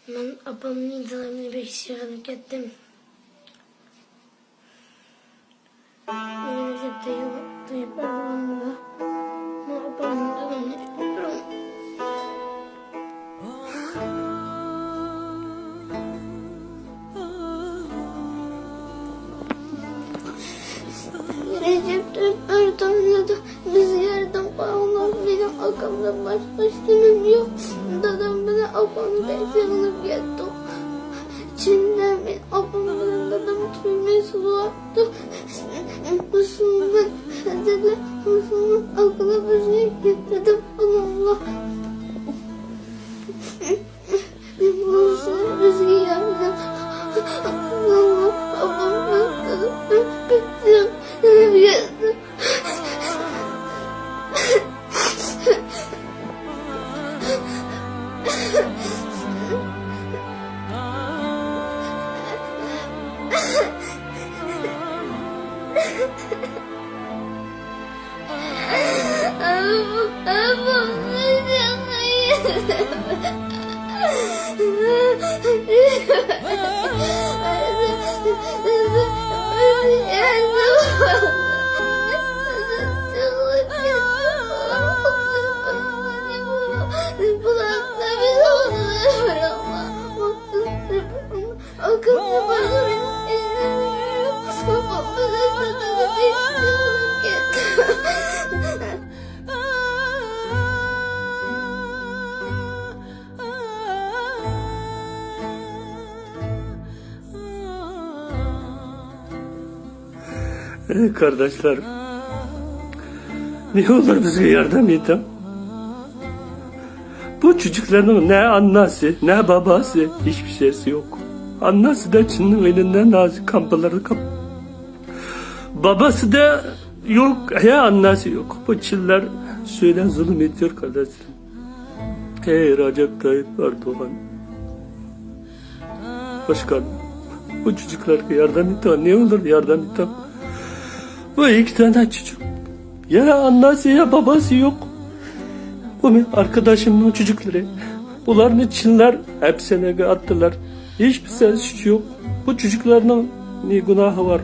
Ben ablamın intihamını bekleştirmek ettim. Öyle bir duyup Erdoğan'la ama ablamın intihamını bekliyorum. Recep Tayyip Erdoğan'la da bizi yerden bağlar. Benim akamda başım yok. Dadam bana ablamı bekleyenip geldi. İçinden ben ablamın dadamı tüymesi vardı. Müslüman dediler. Müslüman akla bir şey getirdim. Allah. Bir bulursa bizi yerden. Allah ablamın dadamı bekleyenip geldi. Kardeşler, ne olur bize yardım edin. Bu çocukların ne annesi ne babası hiçbir şeysi yok. Annesi de Çin'in elinden nazik kampları babası da yok, ya annesi yok. Bu Çinler şöyle zulüm ediyor kardeşlerim. Hey Recep Tayyip Erdoğan, başkan, bu çocuklara yardım edin, ne olur yardım edin. Bu iki tane çocuk. Ya annesi ya babası yok. Bu arkadaşımın çocukları. Bunların Çinler hepsine attılar. Hiçbir ses yok. Bu çocukların ne günahı var?